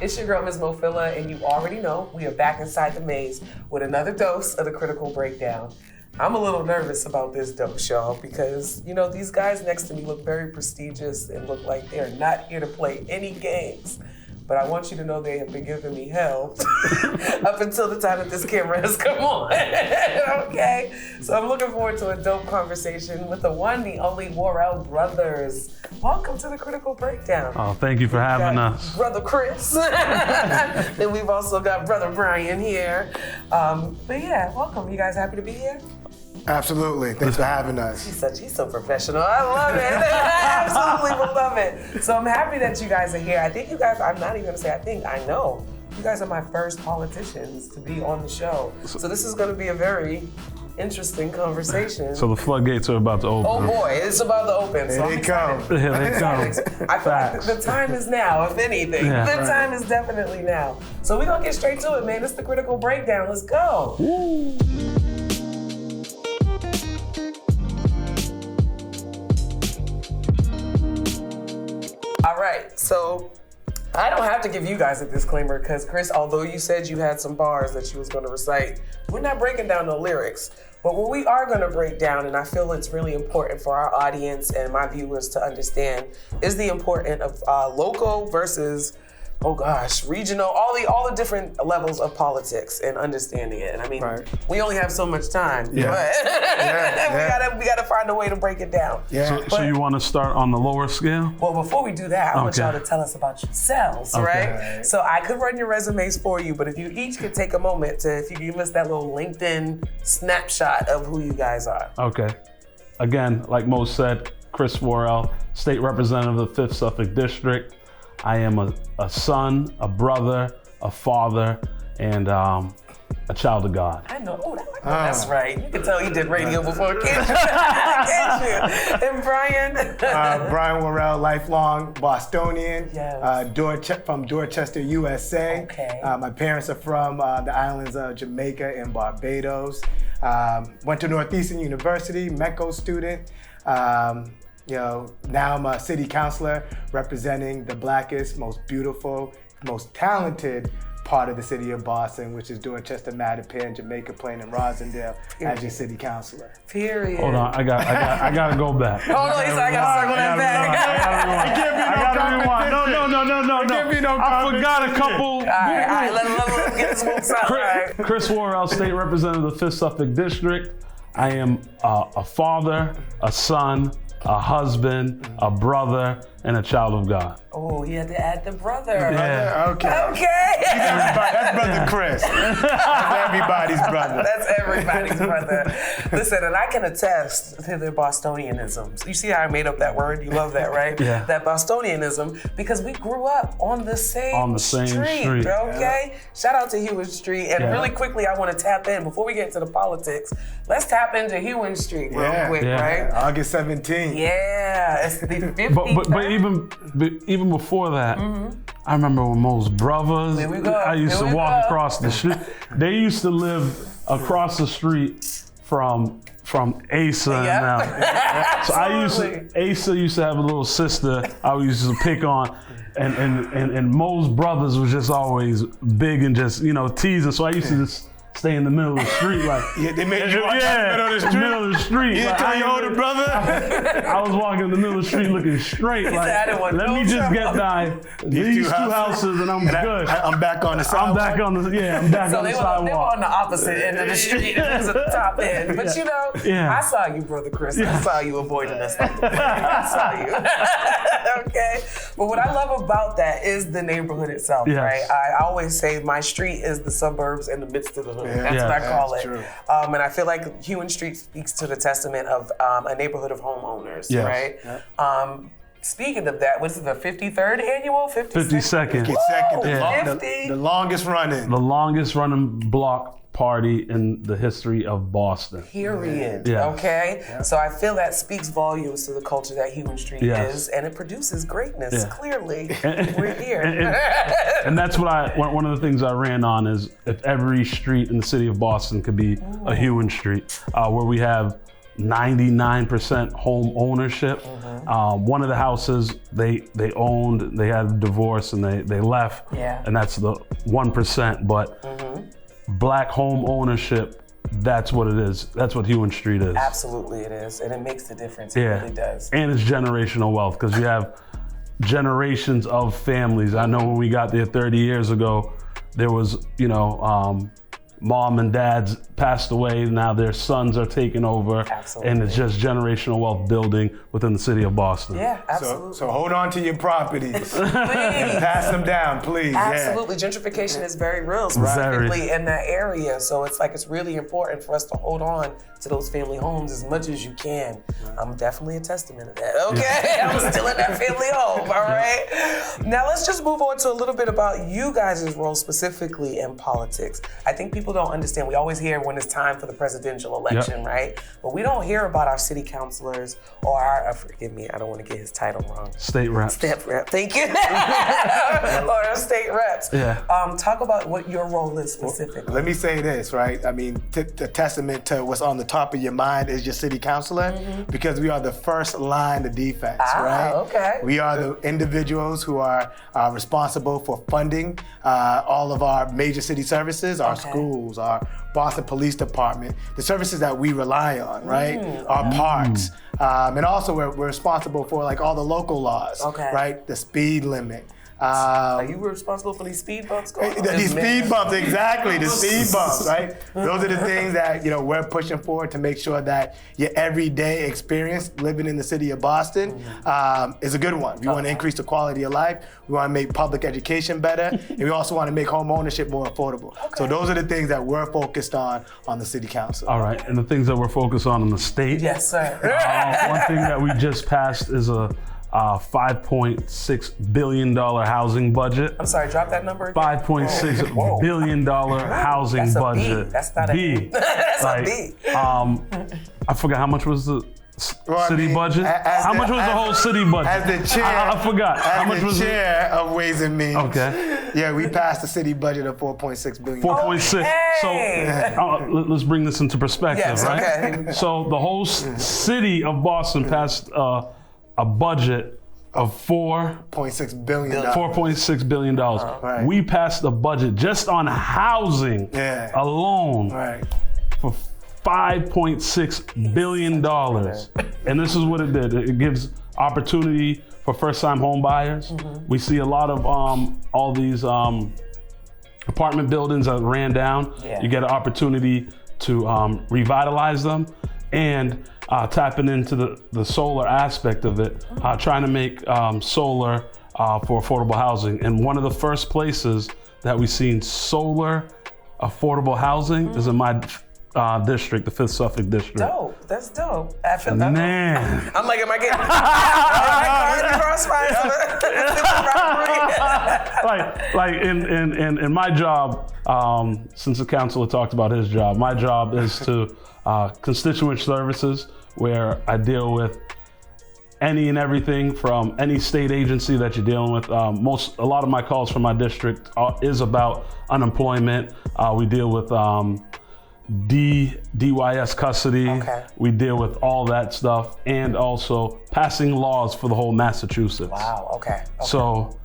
It's your girl, Ms. Mofilla, and you already know we are back inside the maze with another dose of the Critical Breakdown. I'm a little nervous about this dose, y'all, because, you know, these guys next to me look very prestigious and look like they are not here to play any games. But I want you to know they have been giving me hell up until the time that this camera has come on, okay? So I'm looking forward to a dope conversation with the one, the only Worrell Brothers. Welcome to the Critical Breakdown. Oh, thank you for having us. Brother Chris. Then we've also got Brother Brian here. But yeah, welcome. You guys happy to be here? Absolutely. Thanks for having us. He's so professional. I love it. I absolutely love it. So I'm happy that you guys are here. I think you guys, I'm not even gonna say I think, I know. You guys are my first politicians to be on the show. So this is gonna be a very interesting conversation. So the floodgates are about to open. Oh boy, it's about to open. So Here they come. Here they come. I feel like the time is now, if anything. Yeah. The time is definitely now. So we're gonna get straight to it, man. It's the Critical Breakdown. Let's go. Woo. All right, so I don't have to give you guys a disclaimer because Chris, although you said you had some bars that you was gonna recite, we're not breaking down the lyrics. But what we are gonna break down, and I feel it's really important for our audience and my viewers to understand, is the importance of local versus, oh gosh, regional, all the different levels of politics and understanding it. And I mean, we only have so much time, but we gotta find a way to break it down. Yeah. So you want to start on the lower scale? Well, before we do that, I want y'all to tell us about yourselves, right? So I could run your resumes for you, but if you each could take a moment to, if you give us that little LinkedIn snapshot of who you guys are. Okay. Again, like Mo said, Chris Worrell, State Representative of the 5th Suffolk District. I am a son, a brother, a father, and a child of God. I know. Oh, that's right. You can tell he did radio before, can't you? Can't you? And Brian? Brian Worrell, lifelong Bostonian, Yes. from Dorchester, USA. Okay. My parents are from the islands of Jamaica and Barbados. Went to Northeastern University, MECO student. You know, now I'm a city councilor representing the blackest, most beautiful, most talented part of the city of Boston, which is Dorchester, Mattapan, Jamaica Plain, and Rosendale as your city councilor. Period. Hold on, I gotta go back. Oh no, I gotta circle that back. No. I forgot a couple. All right, let's get this one started. Chris Worrell, State Representative of the 5th Suffolk District. I am a father, a son, a husband, a brother, and a child of God. Oh, he had to add the brother. Yeah. Okay. That's Brother Chris. That's everybody's brother. That's everybody's brother. Listen, and I can attest to their Bostonianisms. You see how I made up that word? You love that, right? Yeah. That Bostonianism, because we grew up on the same street. Okay? Shout out to Hewan Street. And really quickly, I want to tap in, before we get into the politics, let's tap into Hewan Street real quick, right? August 17th. Yeah, it's the 53rd. But even before that, I remember when Mo's brothers, I used to walk across the street. They used to live across the street from Asa and them. So Asa used to have a little sister I used to pick on. And Mo's brothers was just always big and just, you know, teasing. So I used to just stay in the middle of the street, like they made you walk in the middle of the street. You didn't tell your older brother? I was walking in the middle of the street looking straight, like, let me just get by these two houses and I'm good. I'm back on the sidewalk. I'm back on the sidewalk. They were on the opposite end of the street, it was at the top end. But you know, I saw you, Brother Chris. I saw you avoiding us. I saw you. Okay. But what I love about that is the neighborhood itself, right? I always say my street is the suburbs in the midst of the hood. That's what I call it. True. And I feel like Hewan Street speaks to the testament of a neighborhood of homeowners, right? Yeah. Speaking of that, what's it, the 53rd annual? 52nd. 52nd. The longest running. The longest running block party in the history of Boston. Period. Yeah. Okay? Yeah. So I feel that speaks volumes to the culture that Hewan Street is, and it produces greatness, clearly. We're here. And that's what one of the things I ran on is if every street in the city of Boston could be a Hewan Street, where we have 99% home ownership. One of the houses they owned, they had a divorce and they left, and that's the 1%. But Black home ownership, that's what it is. That's what Hewan Street is. Absolutely it is, and it makes the difference. It really does. And it's generational wealth, because you have generations of families. I know when we got there 30 years ago, there was, mom and dads passed away. Now their sons are taking over. Absolutely. And it's just generational wealth building within the city of Boston. Yeah, absolutely. So hold on to your properties and pass them down, please. Absolutely. Gentrification is very real, specifically in that area. So it's really important for us to hold on to those family homes as much as you can. I'm definitely a testament to that. Okay, I'm still in that family home, all right? Now let's just move on to a little bit about you guys' role specifically in politics. I think people don't understand. We always hear when it's time for the presidential election, right? But we don't hear about our city councilors or our, forgive me, I don't want to get his title wrong. State reps. State rep, thank you. Or our state reps. Yeah. Talk about what your role is specifically. Let me say this, right? I mean, the testament to what's on the top of your mind is your city councilor, because we are the first line of defense, right? Okay. We are the individuals who are responsible for funding all of our major city services, our schools, our Boston Police Department, the services that we rely on, right? Our parks. And also we're responsible for like all the local laws, right? The speed limit. Are you responsible for these speed bumps going on? These speed bumps, exactly, the speed bumps, right? Those are the things that we're pushing for to make sure that your everyday experience living in the city of Boston is a good one. We want to increase the quality of life. We want to make public education better, and we also want to make home ownership more affordable. So those are the things that we're focused on the city council. All right, and the things that we're focused on in the state. Yes, sir. One thing that we just passed is a $5.6 billion housing budget. I'm sorry, drop that number again. $5.6 billion housing budget. That's not a B. That's a B. I forgot how much was the city budget? How much was the whole city budget? As the chair, I forgot. How much was chair of Ways and Means. Okay. Yeah, we passed the city budget of $4.6 billion. 4.6. So let's bring this into perspective, right? Okay. So the whole city of Boston passed a budget of $4.6 billion. Right. We passed a budget just on housing alone for $5.6 billion. And this is what it did. It gives opportunity for first-time home buyers. We see a lot of all these apartment buildings that ran down. You get an opportunity to revitalize them, and tapping into the solar aspect of it, trying to make solar for affordable housing. And one of the first places that we've seen solar affordable housing is in my district, the 5th Suffolk District. Dope. That's dope. I feel that. Man. I'm like, am I getting crossfire? like in my job, since the councilor talked about his job, my job is to constituent services, where I deal with any and everything from any state agency that you're dealing with. A lot of my calls from my district is about unemployment. We deal with DYS custody. We deal with all that stuff, and also passing laws for the whole Massachusetts. Wow, okay. So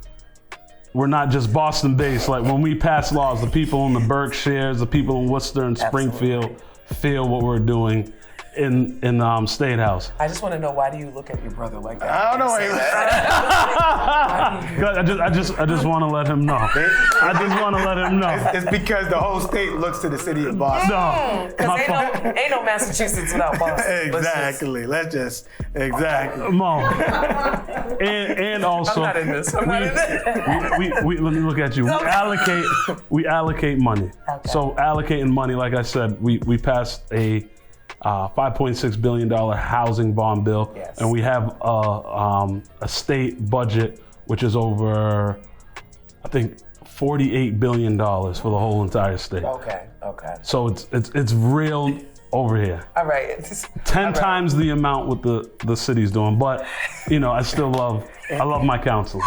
we're not just Boston based. Like when we pass laws, the people in the Berkshires, the people in Worcester and Springfield feel what we're doing in State House. I just want to know, why do you look at your brother like that? I don't know. I just want to let him know. I just want to let him know. It's because the whole state looks to the city of Boston. No, because ain't no Massachusetts without Boston. Exactly. Mo. And also, I'm not in this. we let me look at you. We allocate money. So allocating money, like I said, we passed a $5.6 billion housing bond bill, and we have a state budget which is over, I think, $48 billion for the whole entire state. Okay. So it's real over here. All right. 10 times the amount what the city's doing, but I still love my council.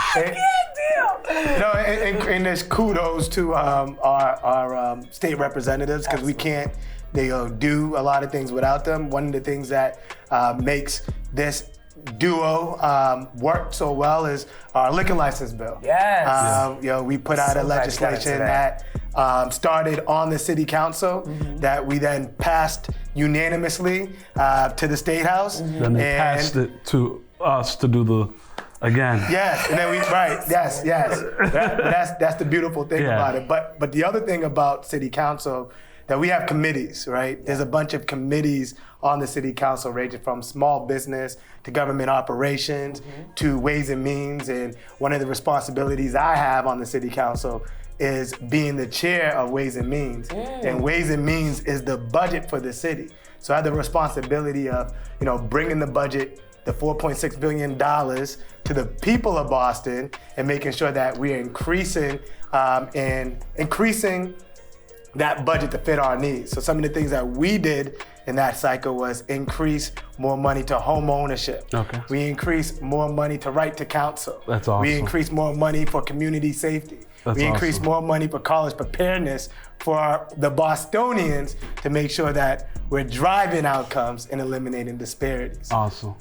No, and there's kudos to our state representatives, because we can't do a lot of things without them. One of the things that makes this duo work so well is our liquor license bill. Yes. We put out a legislation that started on the city council that we then passed unanimously to the State House. Then they passed it to us to do the again. Yes, and then yes. That's the beautiful thing about it. But the other thing about city council, that we have committees, right? There's a bunch of committees on the city council ranging from small business to government operations to ways and means. And one of the responsibilities I have on the city council is being the chair of Ways and Means. And Ways and Means is the budget for the city. So I have the responsibility of, bringing the budget, the $4.6 billion to the people of Boston and making sure that we are increasing that budget to fit our needs. So some of the things that we did in that cycle was increase more money to home ownership. Okay. We increased more money to right to counsel. That's awesome. We increased more money for community safety. We increased more money for college preparedness for the Bostonians to make sure that we're driving outcomes and eliminating disparities. Awesome.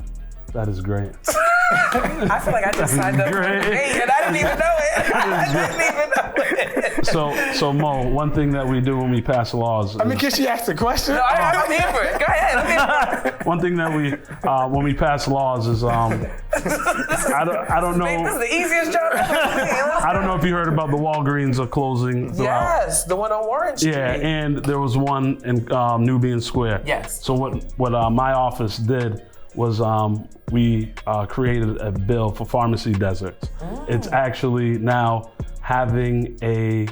That is great. I feel like I just signed up for it, and I didn't even know it. So Mo, one thing that we do when we pass laws. Can she ask the question? No, I'm here for it. Go ahead. I'm here for it. One thing that we, when we pass laws is, I don't know. This is the easiest job ever. I don't know if you heard about the Walgreens are closing throughout. Yes, the one on Warren Street. Yeah, and there was one in Nubian Square. Yes. So what my office did was we created a bill for pharmacy deserts. It's actually now having a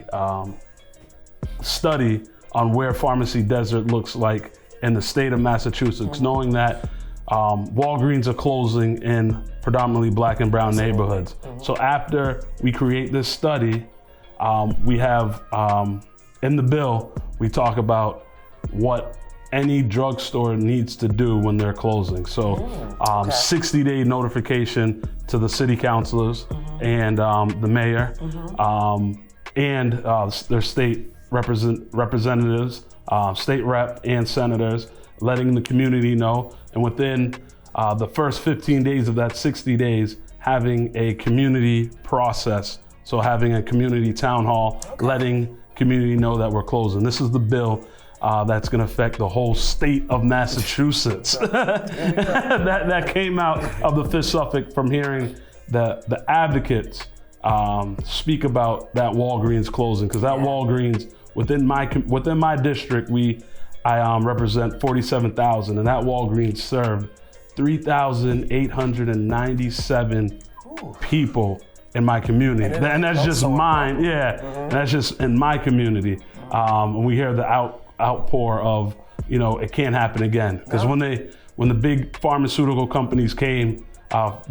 study on where pharmacy desert looks like in the state of Massachusetts, knowing that Walgreens are closing in predominantly Black and brown neighborhoods. So after we create this study, we have in the bill, we talk about what any drugstore needs to do when they're closing. So 60-day notification to the city councilors and the mayor and their state representatives, state rep and senators, letting the community know. And within the first 15 days of that 60 days, having a community process. So having a community town hall, letting community know that we're closing. This is the bill that's going to affect the whole state of Massachusetts. that came out of the Fish Suffolk from hearing the advocates speak about that Walgreens closing, because that Walgreens within my district, I represent 47,000, and that Walgreens served 3,897 people in my community, and that's just mine. And that's just in my community. And we hear the outpour of, it can't happen again. Because when the big pharmaceutical companies came,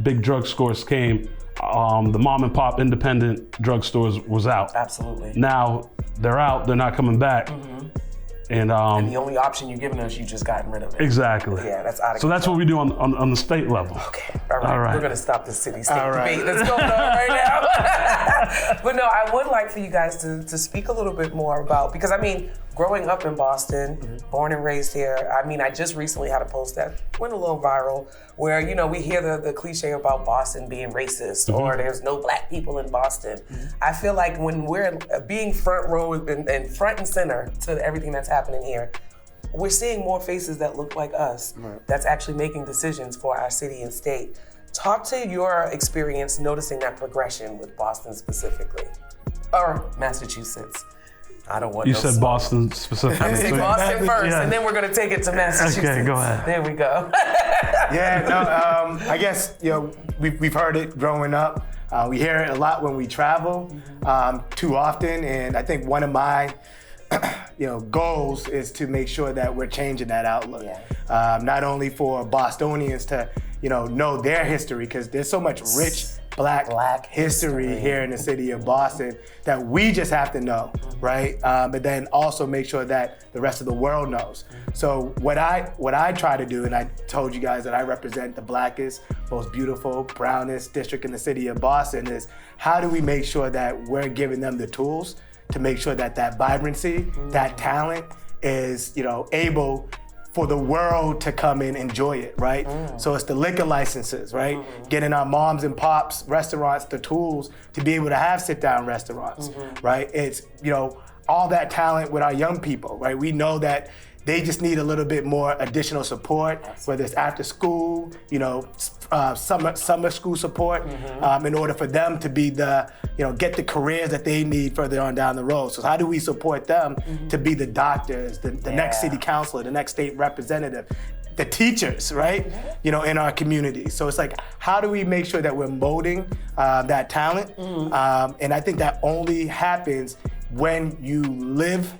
big drugstores came, the mom and pop independent drugstores was out. Absolutely. Now they're out, they're not coming back. And the only option you're giving us, you just gotten rid of it. Exactly. Yeah, that's out of So that's what we do on the state level. Okay, all right. We're gonna stop the city-state debate that's going on right now. But no, I would like for you guys to speak a little bit more about, because growing up in Boston, born and raised here, I just recently had a post that went a little viral where, we hear the cliche about Boston being racist or there's no Black people in Boston. I feel like when we're being front row and front and center to everything that's happening here, we're seeing more faces that look like us that's actually making decisions for our city and state. Talk to your experience noticing that progression with Boston specifically, or Massachusetts. I don't want You said Boston specifically. I'm saying Boston first, and then we're going to take it to Massachusetts. Okay, go ahead. There we go. I guess, we've heard it growing up. We hear it a lot when we travel, too often. And I think one of my goals is to make sure that we're changing that outlook. Not only for Bostonians to, know their history, because there's so much rich Black history here in the city of Boston that we just have to know, right? But then also make sure that the rest of the world knows. So what I try to do, and I told you guys that I represent the blackest, most beautiful, brownest district in the city of Boston, is how do we make sure that we're giving them the tools to make sure that vibrancy, that talent is, able for the world to come and enjoy it, right? So it's the liquor licenses, right? Getting our moms and pops restaurants the tools to be able to have sit-down restaurants, right? It's, all that talent with our young people, right? We know that they just need a little bit more additional support, whether it's after school, summer school support, in order for them to be get the careers that they need further on down the road. So how do we support them to be the doctors, the next city councilor, the next state representative, the teachers, right? In our community. So it's like, how do we make sure that we're molding that talent? And I think that only happens when you live,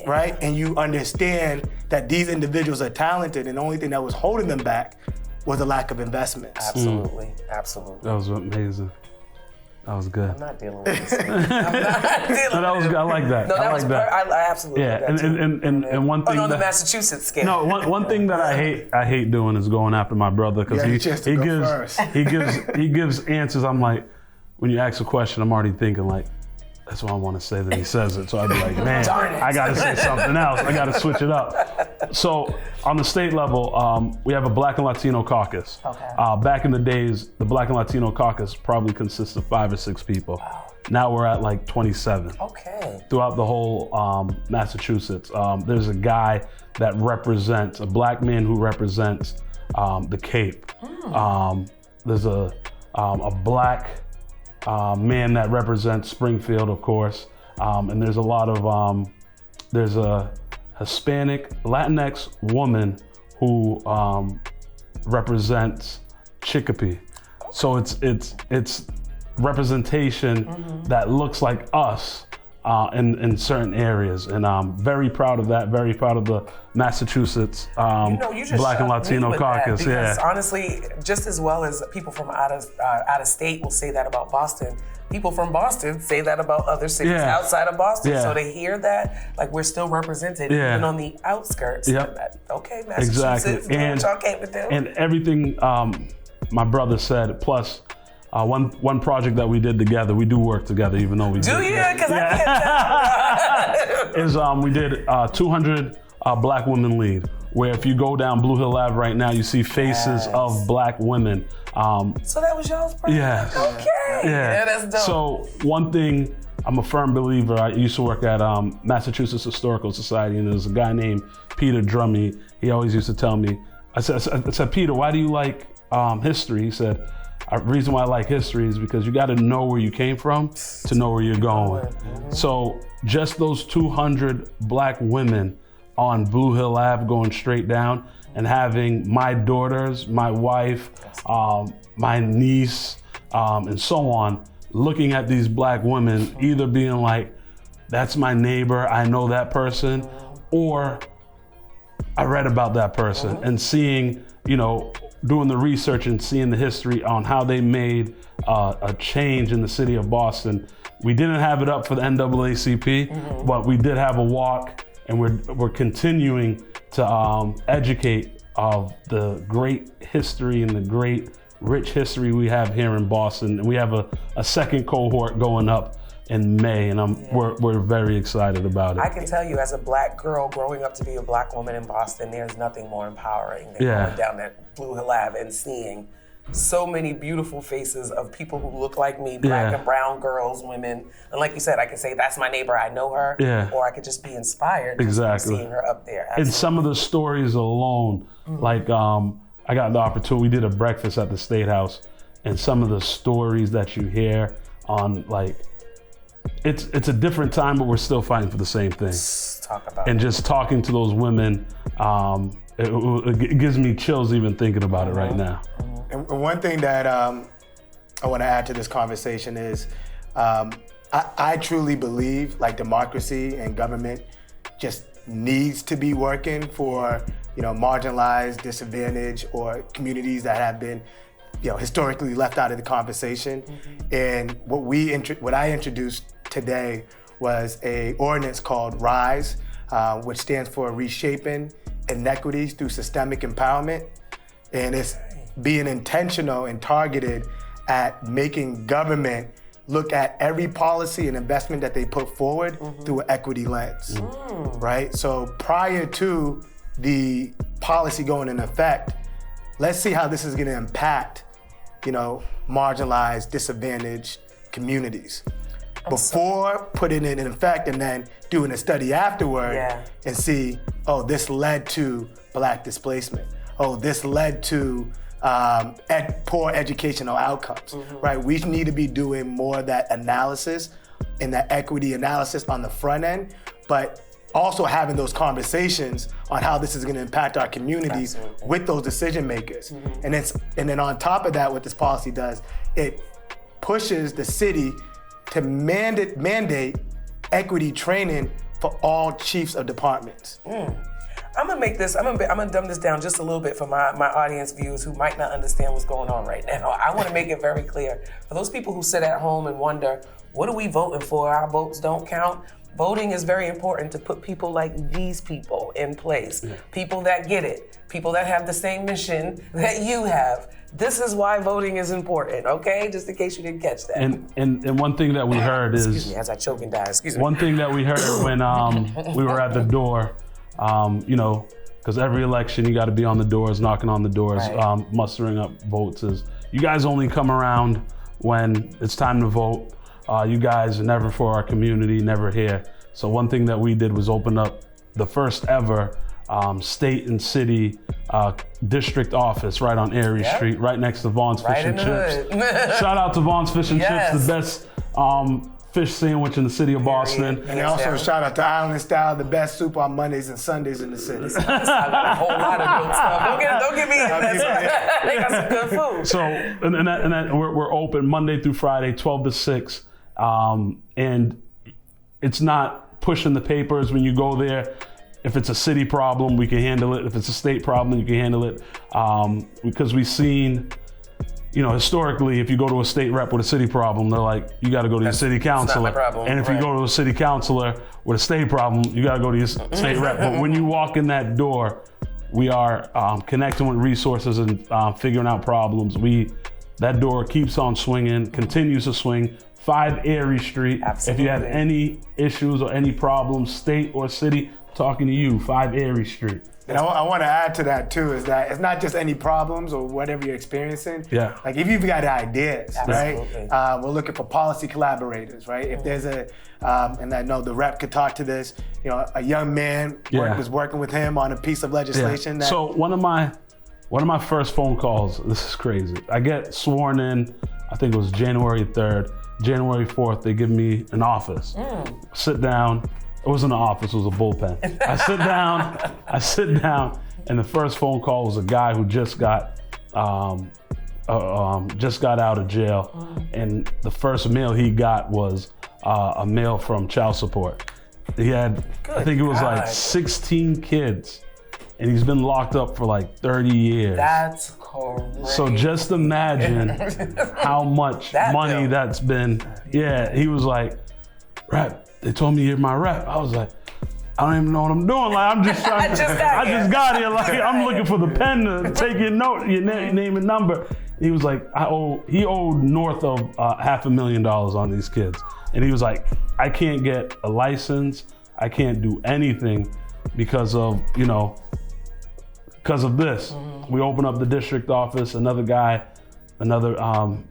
right? And you understand that these individuals are talented, and the only thing that was holding them back was a lack of investments. Absolutely. That was amazing. That was good. I'm not dealing with this. I like that. No, I like that. I absolutely like that. And one thing on the Massachusetts scale. No, one thing that I hate doing is going after my brother, because he gives answers. I'm like, when you ask a question, I'm already thinking like, that's what I want to say, then he says it. So I'd be like, man, I got to say something else. I got to switch it up. So on the state level, we have a Black and Latino caucus. Okay. Back in the days, the Black and Latino caucus probably consists of 5 or 6 people. Wow. Now we're at like 27. Okay. Throughout the whole Massachusetts. There's a guy that represents, a Black man who represents the Cape. There's a Black man that represents Springfield, of course, and there's a lot of there's a Hispanic Latinx woman who represents Chicopee. So it's representation that looks like us in certain areas, and I'm very proud of that. Very proud of the Massachusetts Black and Latino caucus. Because honestly, just as well as people from out of state will say that about Boston, people from Boston say that about other cities outside of Boston. So to hear that, like, we're still represented even on the outskirts. Okay, Massachusetts, what y'all came to do. And everything my brother said, plus. One project that we did together, we do work together, even though we do. Because I can't tell. We did 200 Black Women Lead, where if you go down Blue Hill Ave right now, you see faces of Black women. So that was y'all's project? Yes. Okay. Yeah, that's dope. So one thing, I'm a firm believer. I used to work at Massachusetts Historical Society, and there's a guy named Peter Drummy. He always used to tell me, I said, Peter, why do you like history? He said, the reason why I like history is because you got to know where you came from to know where you're going. So just those 200 Black women on Blue Hill Ave going straight down, and having my daughters, my wife, my niece, and so on, looking at these Black women, either being like, that's my neighbor, I know that person, or I read about that person, and seeing, doing the research and seeing the history on how they made a change in the city of Boston. We didn't have it up for the NAACP, but we did have a walk, and we're continuing to educate of the great history and the great rich history we have here in Boston. And we have a second cohort going up in May, and we're very excited about it. I can tell you, as a Black girl growing up to be a Black woman in Boston, there's nothing more empowering than going down that Blue Hill Ave and seeing so many beautiful faces of people who look like me, Black and brown girls, women. And like you said, I can say, that's my neighbor, I know her, or I could just be inspired just from seeing her up there. Absolutely. And some of the stories alone, like I got the opportunity, we did a breakfast at the State House, and some of the stories that you hear on, like, it's a different time, but we're still fighting for the same thing. Talk about and just talking to those women, it gives me chills even thinking about it right now. And one thing that I want to add to this conversation is, I truly believe like democracy and government just needs to be working for marginalized, disadvantaged, or communities that have been historically left out of the conversation. And what I introduced today was a ordinance called RISE, which stands for Reshaping Inequities Through Systemic Empowerment. And it's being intentional and targeted at making government look at every policy and investment that they put forward through an equity lens, right? So prior to the policy going into effect, let's see how this is gonna impact, marginalized, disadvantaged communities. Before putting it in effect and then doing a study afterward and see, oh, this led to Black displacement. Oh, this led to poor educational outcomes, right? We need to be doing more of that analysis and that equity analysis on the front end, but also having those conversations on how this is going to impact our communities with those decision makers. And then on top of that, what this policy does, it pushes the city to mandate equity training for all chiefs of departments. I'm gonna dumb this down just a little bit for my audience viewers who might not understand what's going on right now. I wanna make it very clear. For those people who sit at home and wonder, what are we voting for? Our votes don't count. Voting is very important to put people like these people in place. People that get it, people that have the same mission that you have. This is why voting is important, okay? Just in case you didn't catch that. And one thing that we heard is... Excuse me, as I choke and die, excuse me. One thing that we heard when we were at the door, because every election you got to be on the doors, knocking on the doors, mustering up votes. Is you guys only come around when it's time to vote. You guys are never for our community, never here. So one thing that we did was open up the first ever state and city district office right on Erie Street, right next to Vaughn's Fish and Chips. Shout out to Vaughn's Fish and Chips, the best fish sandwich in the city of Boston. And also shout out to Island Style, the best soup on Mondays and Sundays in the city. I got a whole lot of good stuff. Don't get me in. They got some good food. So, and we're open Monday through Friday, 12 to 6. And it's not pushing the papers when you go there. If it's a city problem, we can handle it. If it's a state problem, you can handle it. Because we've seen, historically, if you go to a state rep with a city problem, they're like, you got to go to your city councilor. Not my problem. And if you go to a city councilor with a state problem, you got to go to your state rep. But when you walk in that door, we are connecting with resources and figuring out problems. That door keeps on swinging, continues to swing. 5 Erie Street. Absolutely. If you have any issues or any problems, state or city, talking to you, 5 Erie Street. And I want to add to that too, is that it's not just any problems or whatever you're experiencing. Yeah. Like if you've got ideas, Absolutely. right? We're looking for policy collaborators, right? If there's and I know the rep could talk to this, a young man was working with him on a piece of legislation. That So one of my first phone calls, this is crazy. I get sworn in, I think it was January 3rd. January 4th, they give me an office. Sit down. It wasn't an office, it was a bullpen. I sit down, and the first phone call was a guy who just got out of jail. And the first mail he got was a mail from child support. He had, I think it was like 16 kids, and he's been locked up for like 30 years. That's crazy. So just imagine how much money that's been. Yeah, he was like, rep, they told me you're my rep. I was like, I don't even know what I'm doing. Like, I'm just trying. I just got here. Like, I'm looking for the pen to take your note, your name and number. He was like, he owed north of $500,000 on these kids. And he was like, I can't get a license. I can't do anything because of this. We open up the district office, another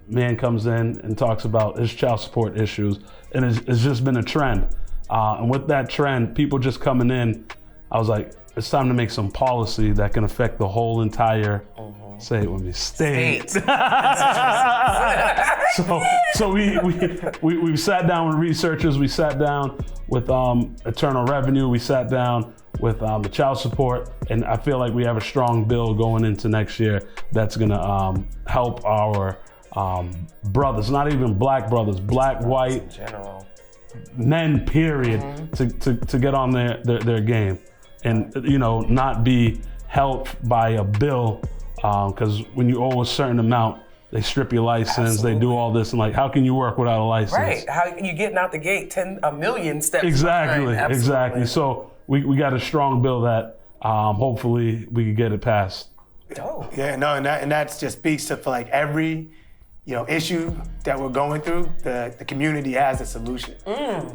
man comes in and talks about his child support issues, and it's just been a trend. And with that trend, people just coming in, I was like, it's time to make some policy that can affect the whole entire, say it with me, state. So we sat down with researchers, we sat down with Internal Revenue, we sat down with the child support, and I feel like we have a strong bill going into next year that's gonna help our brothers, not even black brothers, black, white, in general, men, period, to get on their game and not be helped by a bill, because when you owe a certain amount, they strip your license. Absolutely. They do all this, and like, how can you work without a license? Right, how you getting out the gate 1 million steps Exactly, behind. exactly. So we got a strong bill that hopefully we can get it passed. Dope. Yeah, no, and that just speaks to, for like every issue that we're going through, the community has a solution.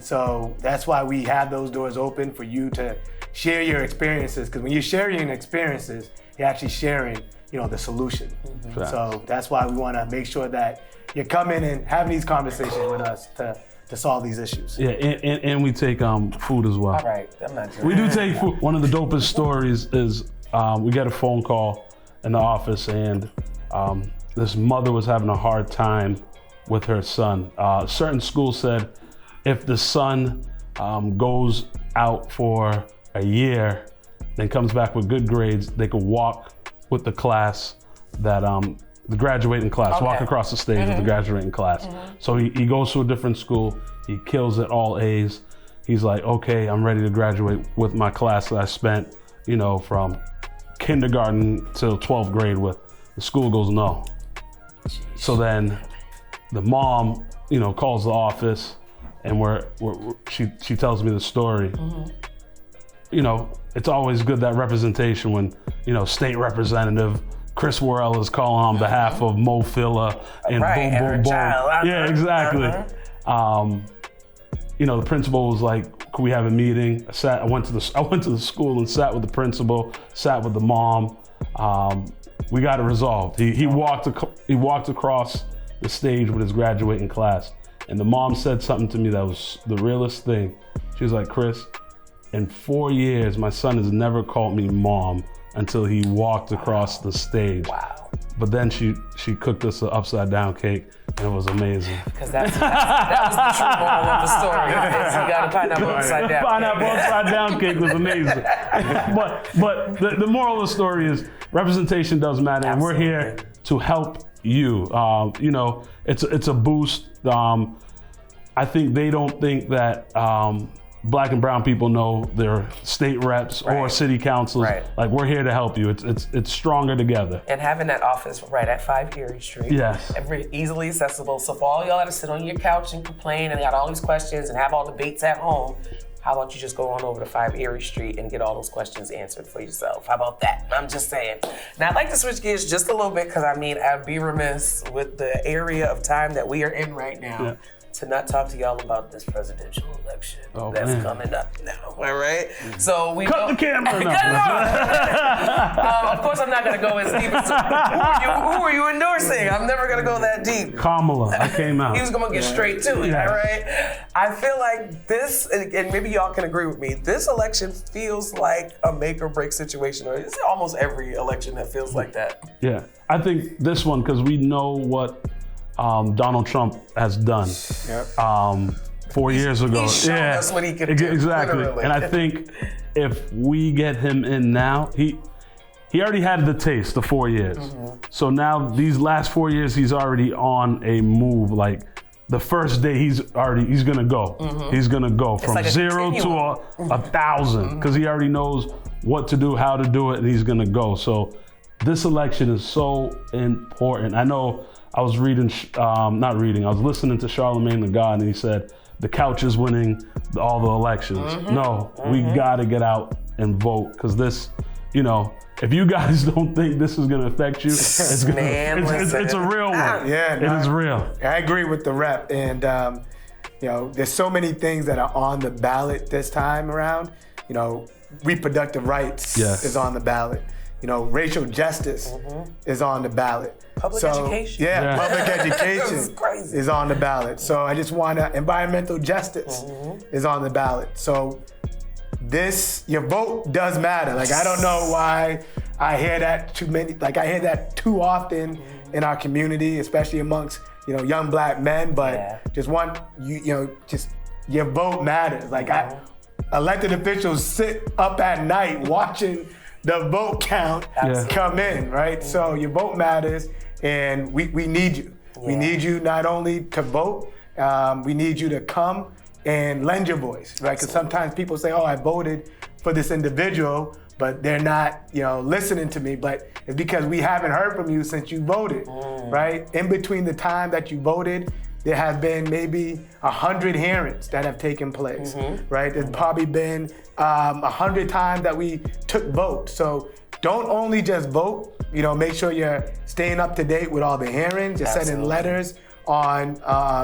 So that's why we have those doors open for you to share your experiences, because when you're sharing experiences, you're actually sharing, the solution. So that's why we want to make sure that you're coming and having these conversations with us to solve these issues. Yeah, and we take food as well. All right, I'm not joking. We do take food. One of the dopest stories is we get a phone call in the office, and this mother was having a hard time with her son. Certain schools said if the son goes out for a year, then comes back with good grades, they could walk with the class that the graduating class, walk across the stage with the graduating class. So he goes to a different school, he kills it, all A's. He's like, okay, I'm ready to graduate with my class that I spent, from kindergarten till 12th grade with. The school goes, no. So then the mom, calls the office, and she tells me the story. It's always good, that representation, when, State Representative Chris Worrell is calling on behalf of Mo Filla and boom, boom, boom. Yeah, exactly. The principal was like, could we have a meeting? I went to the school and sat with the principal, sat with the mom. We got it resolved. He walked across the stage with his graduating class, and the mom said something to me that was the realest thing. She was like, Chris, in 4 years, my son has never called me mom until he walked across the stage. Wow. But then she cooked us an upside down cake, and it was amazing. Because that was the true moral of the story. You got a pineapple upside down. Pineapple upside down cake was amazing. but the moral of the story is representation does matter, and we're here to help you. It's a boost. I think they don't think that Black and brown people know their state reps or city councils. Like, we're here to help you. It's stronger together. And having that office right at 5 Erie Street. Yes. Easily accessible. So for all y'all that sit on your couch and complain and got all these questions and have all the debates at home, how about you just go on over to 5 Erie Street and get all those questions answered for yourself? How about that? I'm just saying. Now, I'd like to switch gears just a little bit, because I'd be remiss with the area of time that we are in right now to not talk to y'all about this presidential election that's coming up now. All right? So we cut the camera. Cut it off. Of course, I'm not going to go as deep as who are you endorsing? I'm never going to go that deep. Kamala, I came out. He was going to get straight to it, all right? I feel like this, and maybe y'all can agree with me, this election feels like a make or break situation, or it's almost every election that feels like that. Yeah, I think this one, because we know what Donald Trump has done 4 years ago. He's shown us what he can do. Exactly. Literally. And I think if we get him in now, he already had the taste, the 4 years. So now these last 4 years, he's already on a move. Like, the first day he's gonna go. He's gonna go from like 0 to 1,000, because he already knows what to do, how to do it, and he's gonna go. So this election is so important. I know I was I was listening to Charlemagne the God, and he said, the couch is winning all the elections. No, we gotta get out and vote, because this, if you guys don't think this is gonna affect you, it's a real one. Yeah, it is real. I agree with the rep, and there's so many things that are on the ballot this time around. Reproductive rights is on the ballot. Racial justice is on the ballot. Public education. Public education is on the ballot. So I just want to, environmental justice is on the ballot. So your vote does matter. Like, I don't know why I hear that I hear that too often in our community, especially amongst, young Black men, but just want just your vote matters. Like, elected officials sit up at night watching the vote count come in, right? So your vote matters, and we need you. We need you not only to vote, we need you to come and lend your voice, right? Because sometimes people say, I voted for this individual, but they're not, listening to me. But it's because we haven't heard from you since you voted, right? In between the time that you voted, there have been maybe 100 hearings that have taken place, right? There's probably been 100 times that we took votes. So don't only just vote, make sure you're staying up to date with all the hearings, you're sending letters on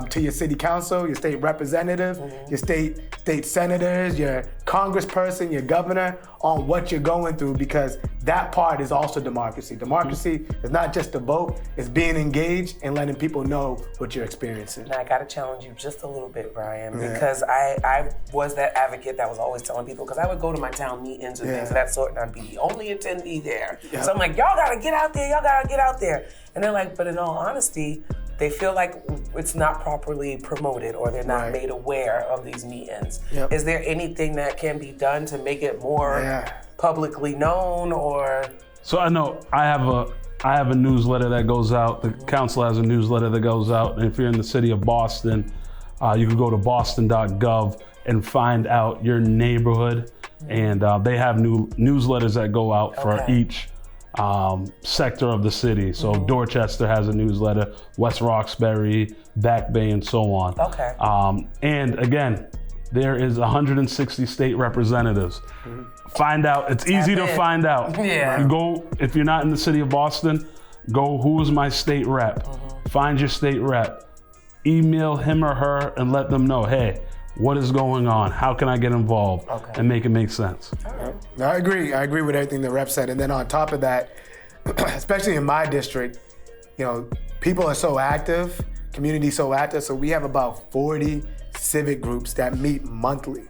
to your city council, your state representative, your state senators, your congressperson, your governor, on what you're going through, because that part is also democracy. Democracy is not just the vote, it's being engaged and letting people know what you're experiencing. Now I gotta challenge you just a little bit, Brian, because I was that advocate that was always telling people, because I would go to my town meetings and things of that sort, and I'd be the only attendee there. So I'm like, y'all gotta get out there, And they're like, but in all honesty, they feel like it's not properly promoted, or they're not made aware of these meetings. Is there anything that can be done to make it more publicly known, or? So I know I have a newsletter that goes out. The council has a newsletter that goes out. And if you're in the city of Boston, you can go to boston.gov and find out your neighborhood. And they have new newsletters that go out for each sector of the city. So Dorchester has a newsletter, West Roxbury, Back Bay, and so on. And again, there is 160 state representatives. Find out, it's easy to find out. Go, if you're not in the city of Boston, go, who is my state rep? Find your state rep. Email him or her and let them know, hey, what is going on? How can I get involved and make it make sense? I agree with everything the rep said. And then on top of that, especially in my district, people are so active, community so active. So we have about 40 civic groups that meet monthly,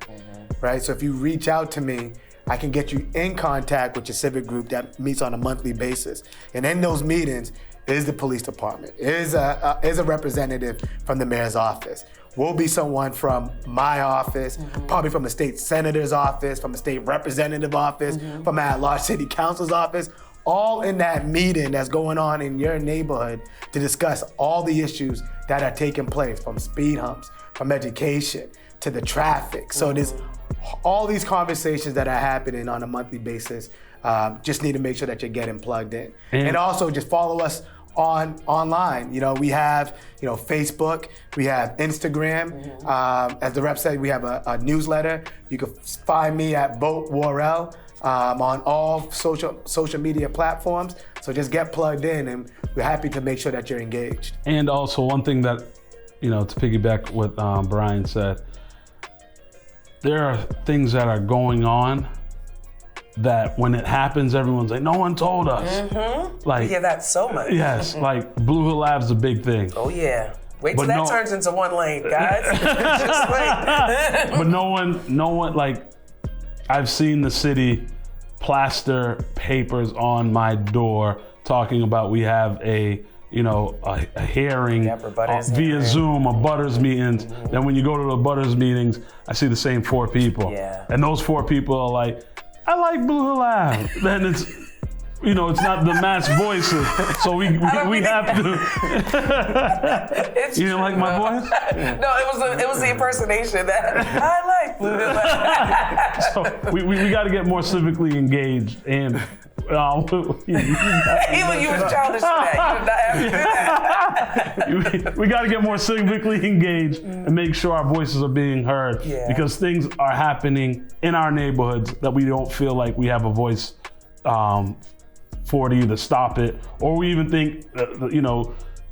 right? So if you reach out to me, I can get you in contact with your civic group that meets on a monthly basis. And in those meetings is the police department, is a representative from the mayor's office. Will be someone from my office, probably from the state senator's office, from the state representative office, from my at-large city council's office, all in that meeting that's going on in your neighborhood to discuss all the issues that are taking place, from speed humps, from education to the traffic. So there's all these conversations that are happening on a monthly basis. Just need to make sure that you're getting plugged in. And also just follow us online. We have Facebook, we have Instagram. As the rep said, we have a newsletter. You can find me at Vote Worrell on all social media platforms. So just get plugged in, and we're happy to make sure that you're engaged. And also one thing that, to piggyback what Brian said, there are things that are going on that when it happens, everyone's like, no one told us. Like, yeah, that's so much. Yes, like Blue Hill Lab's a big thing. Oh yeah. Wait till that turns into one lane, guys. Just wait. But no one, like, I've seen the city plaster papers on my door talking about we have a hearing via Zoom, a Butters meetings. Then when you go to the Butters meetings, I see the same 4 people. And those 4 people are like, I like Blue Hill Lab. Then it's, it's not the mass voices. So we have to. You didn't like my voice? No, it was the impersonation that I like Blue Hill Lab. So we got to get more civically engaged, and even you was childish for that. You did not have to do that. We got to get more civically engaged and make sure our voices are being heard, because things are happening in our neighborhoods that we don't feel like we have a voice for to either stop it, or we even think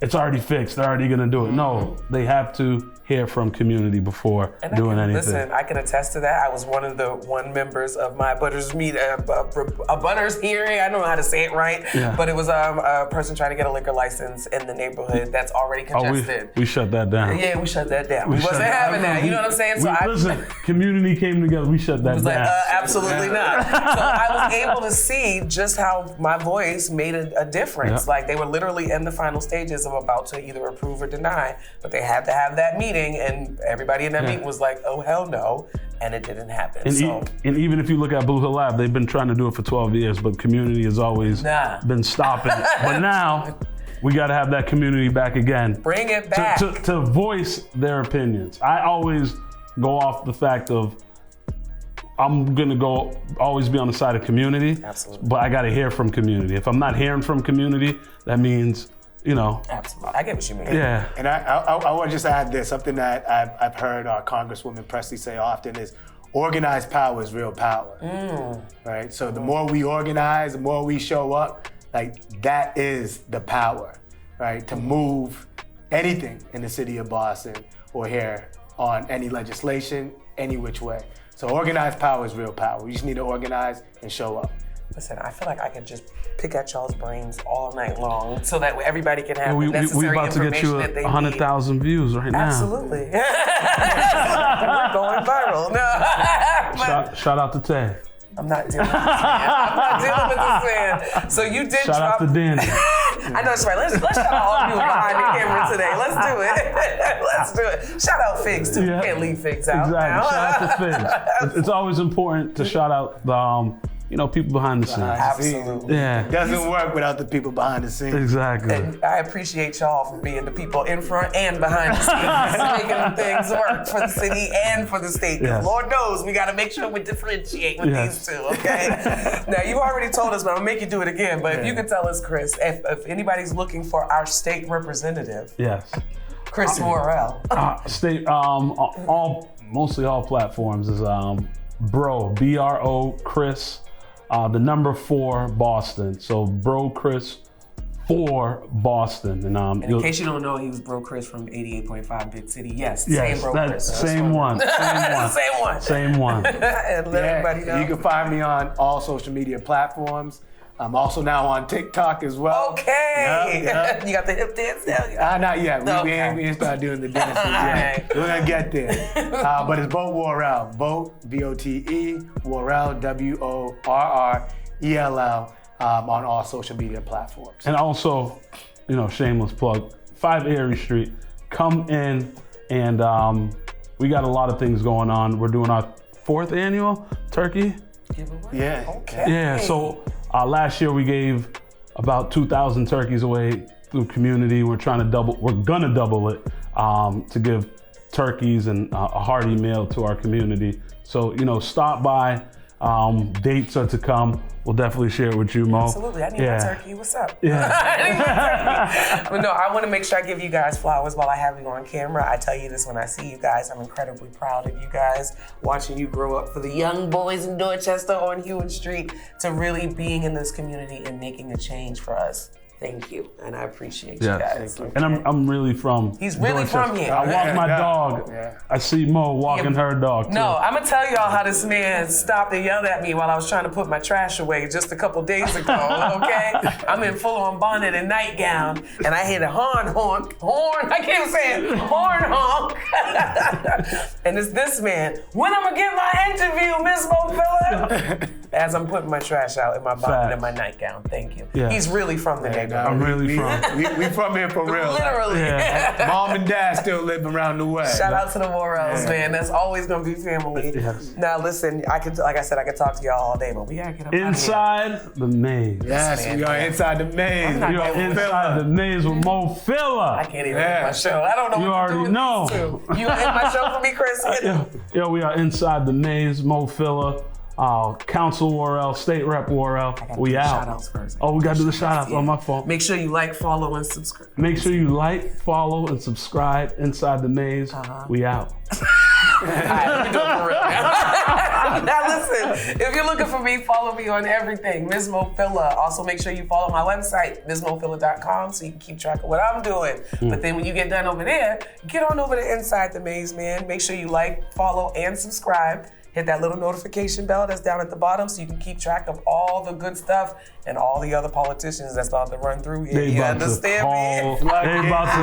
it's already fixed, they're already gonna do it. No, they have to hear from community before doing anything. Listen, I can attest to that. I was one of the members of my Butters a Butters hearing. I don't know how to say it right, but it was a person trying to get a liquor license in the neighborhood that's already congested. We shut that down. Yeah, we shut that down. We wasn't having that. You know what I'm saying? Listen, community came together. We shut that down. Like, absolutely not. So I was able to see just how my voice made a difference. Like, they were literally in the final stages of about to either approve or deny, but they had to have that meeting, and everybody in that meeting was like, oh, hell no, and it didn't happen. And even if you look at Blue Hill Lab, they've been trying to do it for 12 years, but community has always been stopping it. But now, we got to have that community back again. Bring it back. To voice their opinions. I always go off the fact of, I'm gonna always be on the side of community. Absolutely. But I gotta hear from community. If I'm not hearing from community, that means, Absolutely. I get what you mean. Yeah. And I want to just add this, something that I've heard Congresswoman Presley say often is, organized power is real power, right? So the more we organize, the more we show up, like that is the power, right? To move anything in the city of Boston or here on any legislation, any which way. So organized power is real power. We just need to organize and show up. Listen, I feel like I could just pick at y'all's brains all night long so that everybody can have the necessary we're about to get you information that they 100,000 views right now. Absolutely. We're going viral. No. Shout out to Tay. I'm not dealing with this man. I'm not dealing with this man. So you did Shout out to Danny. I know that's right. Let's shout out all the people behind the camera today. Let's do it. Let's do it. Shout out Figs too. Yeah. Can't leave Figs out. Exactly. Now. Shout out to Figs. It's always important to shout out the people behind the scenes. Absolutely. Yeah. It doesn't work without the people behind the scenes. Exactly. And I appreciate y'all for being the people in front and behind the scenes, making things work for the city and for the state. Yes. Lord knows we got to make sure we differentiate with these two, okay? Now, you already told us, but I'm going to make you do it again. But if you could tell us, Chris, if anybody's looking for our state representative, Yes. Chris Worrell. State mostly all platforms is Bro, BRO Chris, the number 4 Boston. So Bro Chris 4 Boston. And in case you don't know, he was Bro Chris from 88.5 Big City. Yes, yes, same Bro Chris. Same one. Same one. Same one. And let everybody know. You can find me on all social media platforms. I'm also now on TikTok as well. Okay. Yep. You got the hip dance now? Not yet. We Okay. ain't started doing the dances yet. We're gonna get there. But it's Vote Worrell. Vote, V-O-T-E, Worrell, W-O-R-R-E-L-L, on all social media platforms. And also, shameless plug, 5 Erie Street. Come in and we got a lot of things going on. We're doing our 4th annual turkey. Giveaway? Yeah. Okay. Yeah, so last year we gave about 2,000 turkeys away through community. We're gonna double it to give turkeys and a hearty meal to our community. So, stop by, dates are to come. We'll definitely share it with you, Mo. Absolutely, I need my turkey. What's up? Yeah. I need my turkey. But no, I want to make sure I give you guys flowers while I have you on camera. I tell you this when I see you guys. I'm incredibly proud of you guys, watching you grow up, for the young boys in Dorchester on Hewan Street, to really being in this community and making a change for us. Thank you, and I appreciate you guys. And I'm really from He's really Dorchester. from here. I walk my dog. Yeah. I see Mo walking her dog too. No, I'm gonna tell y'all how this man stopped and yelled at me while I was trying to put my trash away just a couple days ago, okay? I'm in full-on bonnet and nightgown, and I hear the horn, I can't even say it, horn honk. And it's this man, when I'm gonna get my interview, Miss Mo Phillip? As I'm putting my trash out in my bonnet and my nightgown, thank you. Yeah. He's really from the neighborhood. I'm really from. We from here for real. Literally. Yeah. Mom and dad still live around the way. Shout out to the Worrells, man. That's always gonna be family. Yes. Now listen, like I said, I could talk to y'all all day, but we gotta get up Inside the maze. Yes, we are inside the maze. not We are getting inside the maze with Mo Phillip. I can't even end my show. I don't know You what to do already with know. these two. You gonna end my show for me, Chris? Yeah, we are inside the maze. Mo Phillip, Council Worrell, State Rep Worrell. We out. Shout outs first. Oh, we gotta do the shout outs on my phone. Make sure you like, follow, and subscribe. Make sure you like, follow, and subscribe. Inside the maze. We out. All right, let me do it for real now. Now listen, if you're looking for me, follow me on everything, Ms. Mo Philla. Also make sure you follow my website, MsMoPhilla.com, so you can keep track of what I'm doing. But then when you get done over there, get on over to Inside the Maze, man. Make sure you like, follow, and subscribe. Hit that little notification bell that's down at the bottom so you can keep track of all the good stuff and all the other politicians that's about to run through here. They You about to understand call. me? They about to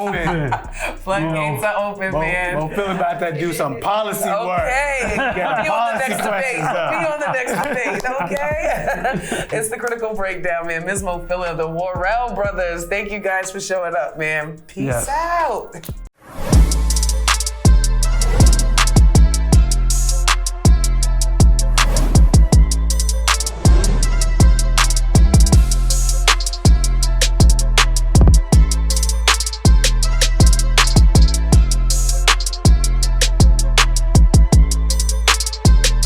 open. Floodgates are open, man. Mo Phillip about to do some policy work. Okay. Put me on the policy next debate. questions up. Put me on the next debate, okay? It's the Critical Breakdown, man. Ms. Mo Phillip, the Worrell Brothers. Thank you guys for showing up, man. Peace out.